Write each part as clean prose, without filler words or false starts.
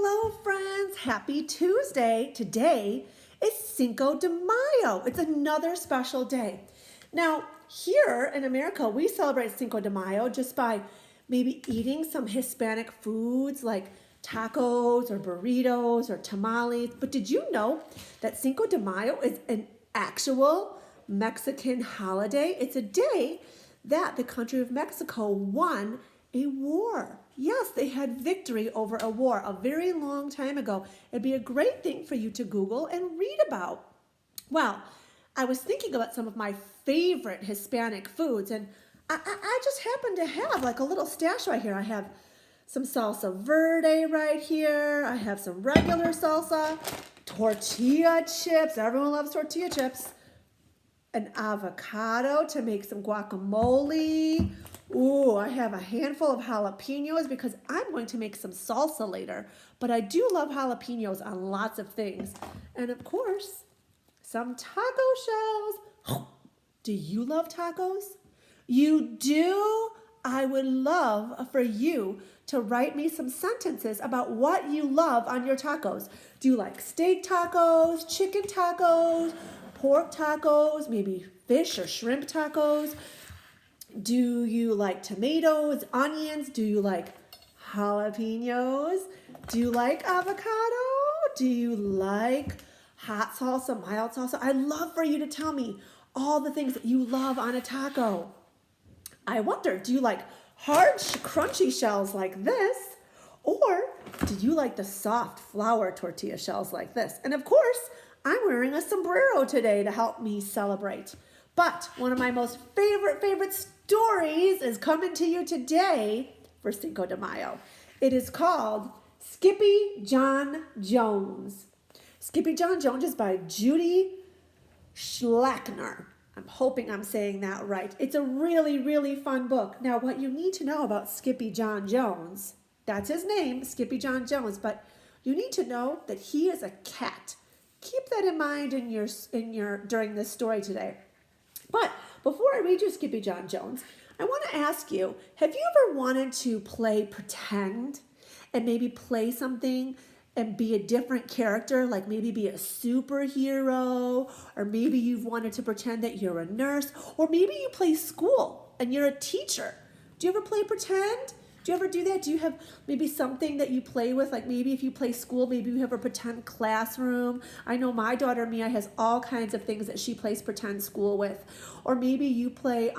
Hello, friends. Happy Tuesday. Today is Cinco de Mayo. It's another special day. Now, here in America, we celebrate Cinco de Mayo just by maybe eating some Hispanic foods like tacos or burritos or tamales. But did you know that Cinco de Mayo is an actual Mexican holiday? It's a day that the country of Mexico won a war. Yes, they had victory over a war a very long time ago. It'd be a great thing for you to Google and read about. Well, I was thinking about some of my favorite Hispanic foods, and I just happen to have like a little stash right here. I have some salsa verde right here. I have some regular salsa, tortilla chips. Everyone loves tortilla chips. An avocado to make some guacamole. Ooh, I have a handful of jalapenos because I'm going to make some salsa later. But I do love jalapenos on lots of things. And of course, some taco shells. Do you love tacos? You do? I would love for you to write me some sentences about what you love on your tacos. Do you like steak tacos, chicken tacos, pork tacos, maybe fish or shrimp tacos? Do you like tomatoes, onions? Do you like jalapenos? Do you like avocado? Do you like hot salsa, mild salsa? I'd love for you to tell me all the things that you love on a taco. I wonder, do you like hard, crunchy shells like this? Or do you like the soft flour tortilla shells like this? And of course, I'm wearing a sombrero today to help me celebrate. But one of my most favorite stories is coming to you today for Cinco de Mayo. It is called Skippyjon Jones. Skippyjon Jones is by Judy Schlackner. I'm hoping I'm saying that right. It's a really fun book. Now, what you need to know about Skippyjon Jones, that's his name, Skippyjon Jones, but you need to know that he is a cat. Keep that in mind in your during this story today. But before I read you Skippyjon Jones, I want to ask you, have you ever wanted to play pretend and maybe play something and be a different character, like maybe be a superhero, or maybe you've wanted to pretend that you're a nurse, or maybe you play school and you're a teacher? Do you ever play pretend? Do you ever do that? Do you have maybe something that you play with? Like maybe if you play school, maybe you have a pretend classroom. I know my daughter Mia has all kinds of things that she plays pretend school with. Or maybe you play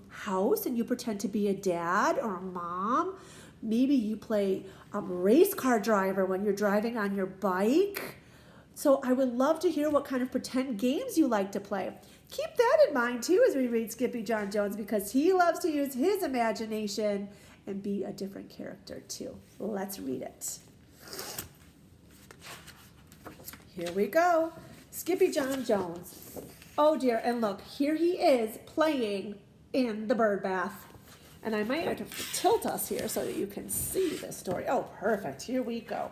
house and you pretend to be a dad or a mom. Maybe you play race car driver when you're driving on your bike. So I would love to hear what kind of pretend games you like to play. Keep that in mind too as we read Skippyjon Jones, because he loves to use his imagination and be a different character too. Let's read it. Here we go. Skippyjon Jones. Oh dear, and look, here he is playing in the bird bath. And I might have to tilt us here so that you can see this story. Oh, perfect. Here we go.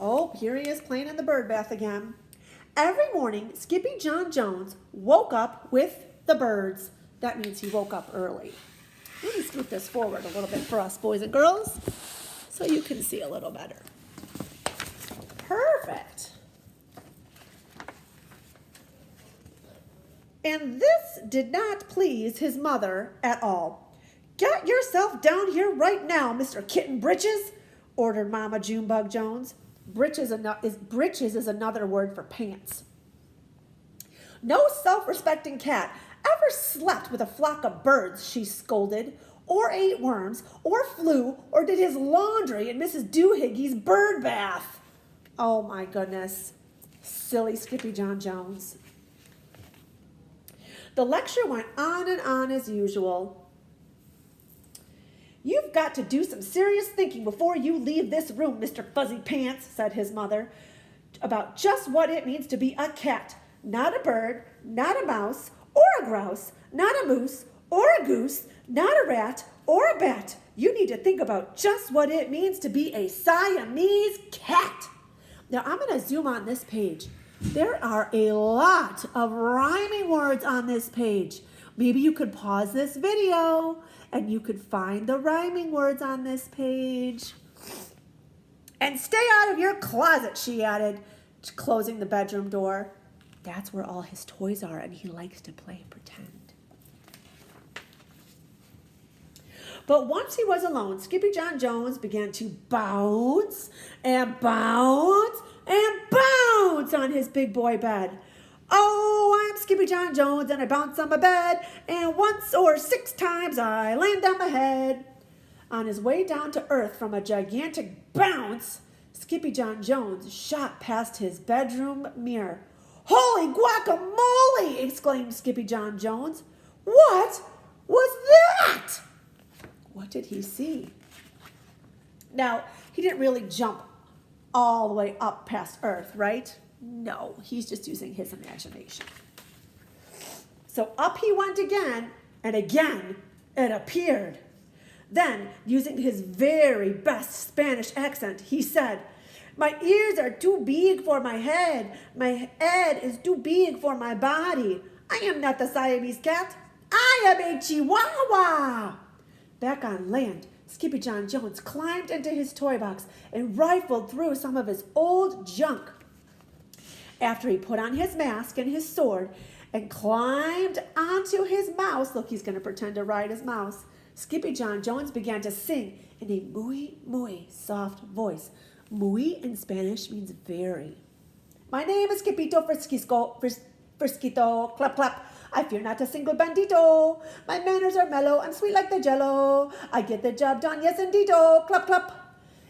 Oh, here he is playing in the bird bath again. Every morning, Skippyjon Jones woke up with the birds. That means he woke up early. Let me scoot this forward a little bit for us boys and girls so you can see a little better. Perfect. And this did not please his mother at all. "Get yourself down here right now, Mr. Kitten Britches," ordered Mama Junebug Jones. Britches is another word for pants. "No self-respecting cat ever slept with a flock of birds," she scolded, "or ate worms, or flew, or did his laundry in Mrs. Doohiggy's bird bath." Oh my goodness. Silly Skippyjon Jones. The lecture went on and on as usual. "You've got to do some serious thinking before you leave this room, Mr. Fuzzy Pants," said his mother, "about just what it means to be a cat, not a bird, not a mouse, or a grouse, not a moose, or a goose, not a rat, or a bat. You need to think about just what it means to be a Siamese cat." Now I'm going to zoom on this page. There are a lot of rhyming words on this page. Maybe you could pause this video And you could find the rhyming words on this page. And stay out of your closet, she added, closing the bedroom door. That's where all his toys are, and he likes to play pretend. But once he was alone, Skippyjon Jones began to bounce and bounce and bounce on his big boy bed. Oh, I'm Skippyjon Jones, and I bounce on my bed, and once or 6 times I land on my head. On his way down to earth from a gigantic bounce, Skippyjon Jones shot past his bedroom mirror. Holy guacamole! Exclaimed Skippyjon Jones. What was that? What did he see? Now, he didn't really jump all the way up past earth, right? No, he's just using his imagination. So up he went again, and again it appeared. Then, using his very best Spanish accent, he said, my ears are too big for my head. My head is too big for my body. I am not the Siamese cat. I am a Chihuahua. Back on land, Skippyjon Jones climbed into his toy box and rifled through some of his old junk. After he put on his mask and his sword and climbed onto his mouse, look, he's going to pretend to ride his mouse, Skippyjon Jones began to sing in a muy, muy soft voice. Muy in Spanish means very. My name is Skippito Frisquito, clap, clap. I fear not a single bandito. My manners are mellow and sweet like the jello. I get the job done, yes indeedo, clap, clap.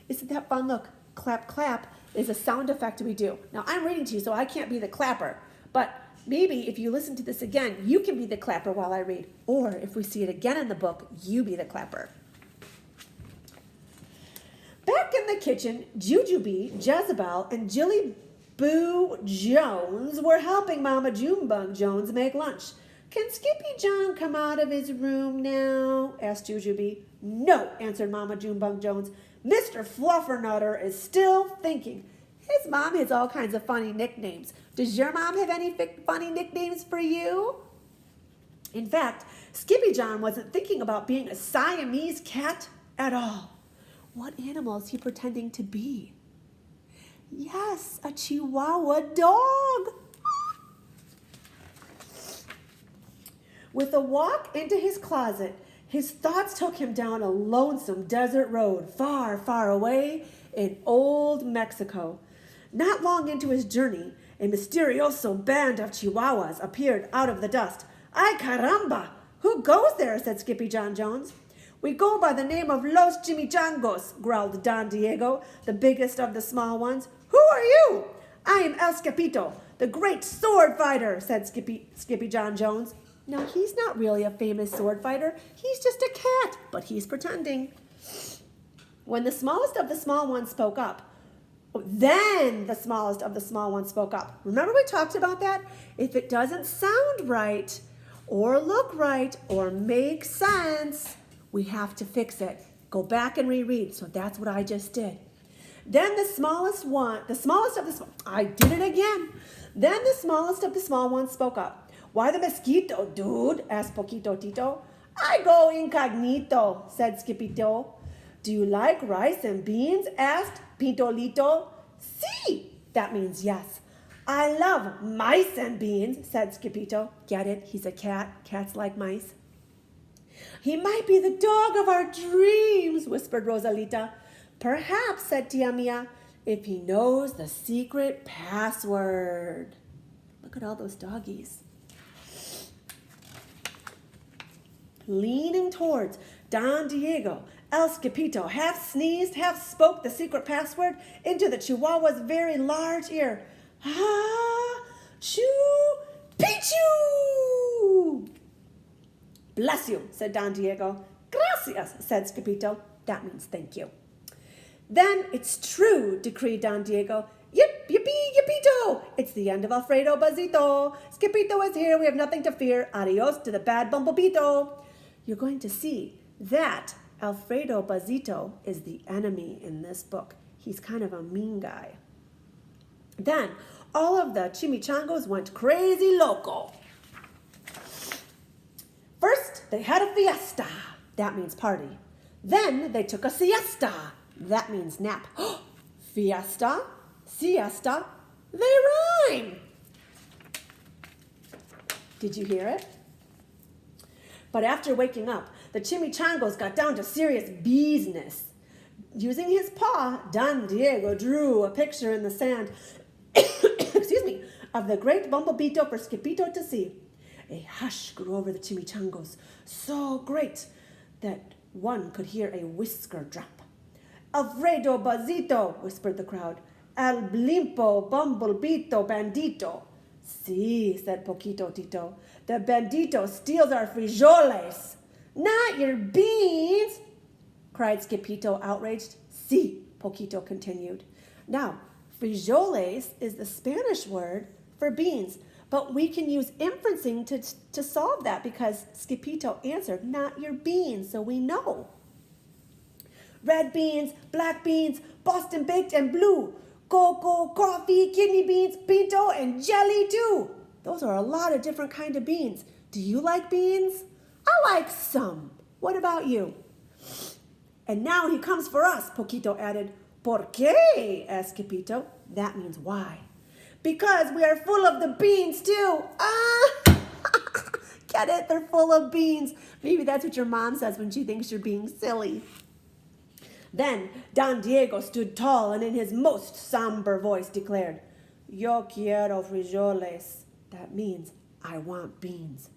Isn't that fun? Look, clap, clap is a sound effect we do. Now, I'm reading to you, so I can't be the clapper. But maybe if you listen to this again, you can be the clapper while I read. Or if we see it again in the book, you be the clapper. Back in the kitchen, Jujubee, Jezebel, and Jilly Boo Jones were helping Mama Junebug Jones make lunch. Can Skippyjon come out of his room now? Asked Jujubee. No, answered Mama Junebug Jones. Mr. Fluffernutter is still thinking. His mom has all kinds of funny nicknames. Does your mom have any funny nicknames for you? In fact, Skippyjon wasn't thinking about being a Siamese cat at all. What animal is he pretending to be? Yes, a Chihuahua dog. With a walk into his closet, his thoughts took him down a lonesome desert road far, far away in old Mexico. Not long into his journey, a mysterioso band of Chihuahuas appeared out of the dust. Ay caramba! Who goes there? Said Skippyjon Jones. We go by the name of Los Chimichangos, growled Don Diego, the biggest of the small ones. Who are you? I am El Skipito, the great sword fighter, said Skippyjon Jones. Now, he's not really a famous sword fighter. He's just a cat, but he's pretending. When the smallest of the small ones spoke up, then the smallest of the small ones spoke up. Remember we talked about that? If it doesn't sound right or look right or make sense, we have to fix it. Go back and reread. So that's what I just did. Then the smallest of the small, I did it again. Then the smallest of the small ones spoke up. Why the mosquito, dude? Asked Poquito Tito. I go incognito, said Skippito. Do you like rice and beans? Asked Pintolito. Si, that means yes. I love mice and beans, said Skippito. Get it? He's a cat. Cats like mice. He might be the dog of our dreams, whispered Rosalita. Perhaps, said Tia Mia, if he knows the secret password. Look at all those doggies. Leaning towards Don Diego, El Skipito half sneezed, half spoke the secret password into the Chihuahua's very large ear. Ha! Choo! Pichu! Bless you, said Don Diego. Gracias, said Skippito. That means thank you. Then it's true, decreed Don Diego. Yip, yippee, yippito! It's the end of Alfredo Bazito. Skippito is here. We have nothing to fear. Adios to the bad bumblepito. You're going to see that Alfredo Bazito is the enemy in this book. He's kind of a mean guy. Then all of the chimichangos went crazy loco. First, they had a fiesta. That means party. Then they took a siesta. That means nap. Fiesta, siesta, they rhyme. Did you hear it? But after waking up, the chimichangos got down to serious business. Using his paw, Don Diego drew a picture in the sand excuse me, of the great bumblebeetle for Skippyjo to see. A hush grew over the chimichangos, so great that one could hear a whisker drop. Alfredo Bazito, whispered the crowd. El blimpo bumblebeetle bandito. Si, said Poquito Tito. The bandito steals our frijoles. Not your beans, cried Skippyjo, outraged. Si, Poquito continued. Now, frijoles is the Spanish word for beans, but we can use inferencing to solve that because Skippyjo answered, not your beans, so we know. Red beans, black beans, Boston baked and blue, cocoa, coffee, kidney beans, pinto, and jelly too. Those are a lot of different kind of beans. Do you like beans? I like some. What about you? And now he comes for us, Poquito added. ¿Por qué? Asked Skippyjo. That means why. Because we are full of the beans too. Ah! Get it? They're full of beans. Maybe that's what your mom says when she thinks you're being silly. Then Don Diego stood tall and in his most somber voice declared, Yo quiero frijoles. That means, I want beans.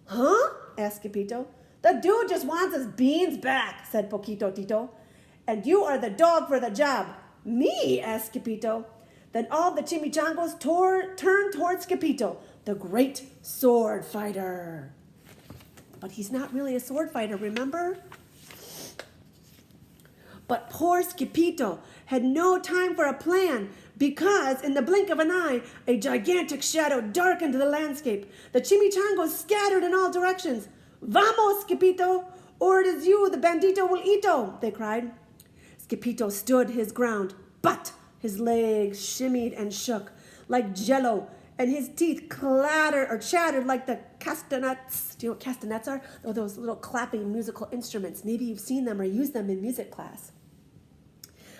Huh? Asked Skippyjo. The dude just wants his beans back, said Poquito Tito. And you are the dog for the job. Me? Asked Skippyjo. Then all the chimichangos turned toward Skippyjo, the great sword fighter. But he's not really a sword fighter, remember? But poor Skippyjo had no time for a plan because in the blink of an eye, a gigantic shadow darkened the landscape. The chimichangos scattered in all directions. Vamos, Skippyjo, or it is you the bandito will eato, they cried. Skippyjo stood his ground, but his legs shimmied and shook like jello, and his teeth chattered like the castanets. Do you know what castanets are? Oh, those little clapping musical instruments. Maybe you've seen them or used them in music class.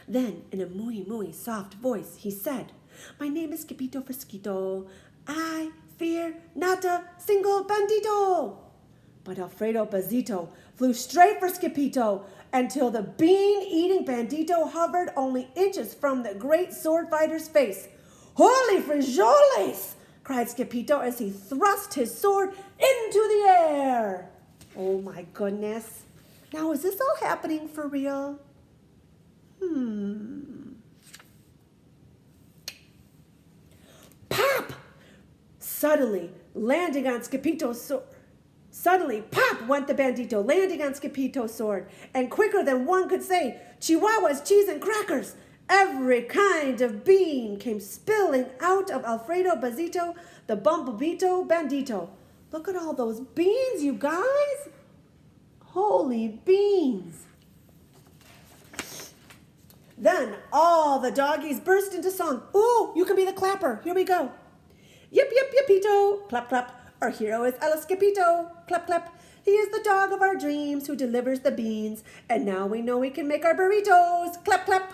Then, in a muy soft voice, he said, My name is Skippyjo Frisquito. I fear not a single bandito. But Alfredo Bazito flew straight for Skippyjo until the bean-eating bandito hovered only inches from the great sword fighter's face. Holy frijoles! Cried Skippyjo as he thrust his sword into the air. Oh my goodness. Now is this all happening for real? Pop! Suddenly, landing on Skippyjo's sword. Suddenly, pop went the bandito, landing on Skippyjo's sword, and quicker than one could say, Chihuahuas, cheese, and crackers, every kind of bean came spilling out of Alfredo Bazito, the bumblebeetle bandito. Look at all those beans, you guys. Holy beans. Then all the doggies burst into song. Ooh, you can be the clapper. Here we go. Yip, yip, yippito. Clap, clap. Our hero is El Skippyjo. Clap, clap. He is the dog of our dreams who delivers the beans. And now we know we can make our burritos. Clap, clap.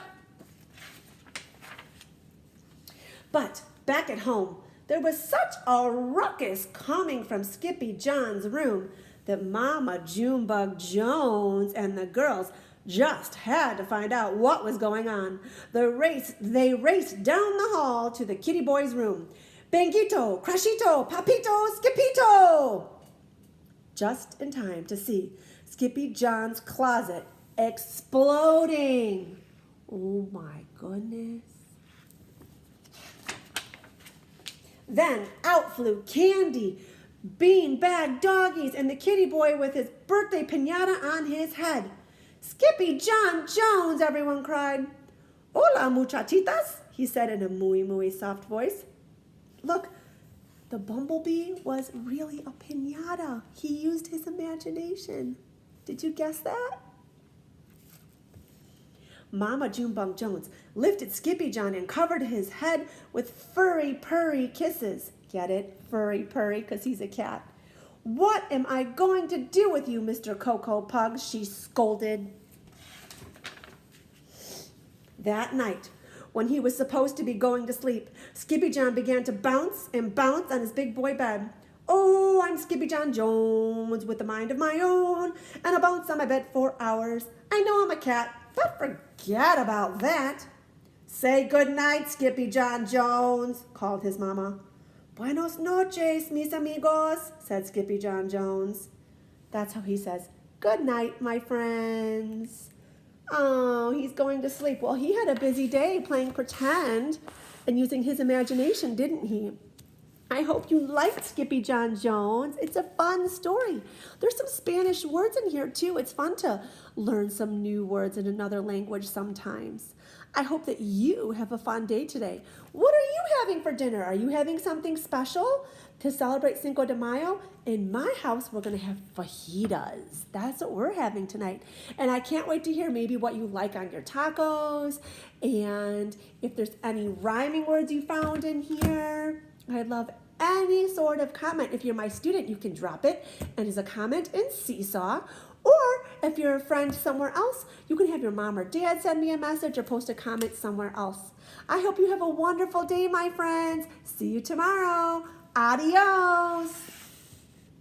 But back at home, there was such a ruckus coming from Skippyjon's room that Mama Junebug Jones and the girls just had to find out what was going on. They raced down the hall to the kitty boy's room. Benguito, Crashito, Papito, Skippyjo! Just in time to see Skippyjon's closet exploding. Oh my goodness. Then out flew Candy, beanbag doggies, and the kitty boy with his birthday piñata on his head. Skippyjon Jones, everyone cried. Hola, muchachitas, he said in a muy soft voice. Look, the bumblebee was really a piñata. He used his imagination. Did you guess that? Mama Junebug Jones lifted Skippyjon and covered his head with furry, purry kisses. Get it? Furry, purry, because he's a cat. What am I going to do with you, Mr. Cocoa Pug? She scolded. That night, when he was supposed to be going to sleep, Skippyjon began to bounce and bounce on his big boy bed. Oh, I'm Skippyjon Jones with a mind of my own, and I'll bounce on my bed for hours. I know I'm a cat, but forget about that. Say good night, Skippyjon Jones, called his mama. Buenos noches, mis amigos, said Skippyjon Jones. That's how he says, good night, my friends. Oh, he's going to sleep. Well, he had a busy day playing pretend and using his imagination, didn't he? I hope you liked Skippyjon Jones. It's a fun story. There's some Spanish words in here too. It's fun to learn some new words in another language sometimes. I hope that you have a fun day today. What are you having for dinner? Are you having something special to celebrate Cinco de Mayo? In my house, we're going to have fajitas. That's what we're having tonight. And I can't wait to hear maybe what you like on your tacos and if there's any rhyming words you found in here. I'd love any sort of comment. If you're my student, you can drop it and as a comment in Seesaw. Or if you're a friend somewhere else, you can have your mom or dad send me a message or post a comment somewhere else. I hope you have a wonderful day, my friends. See you tomorrow. Adios.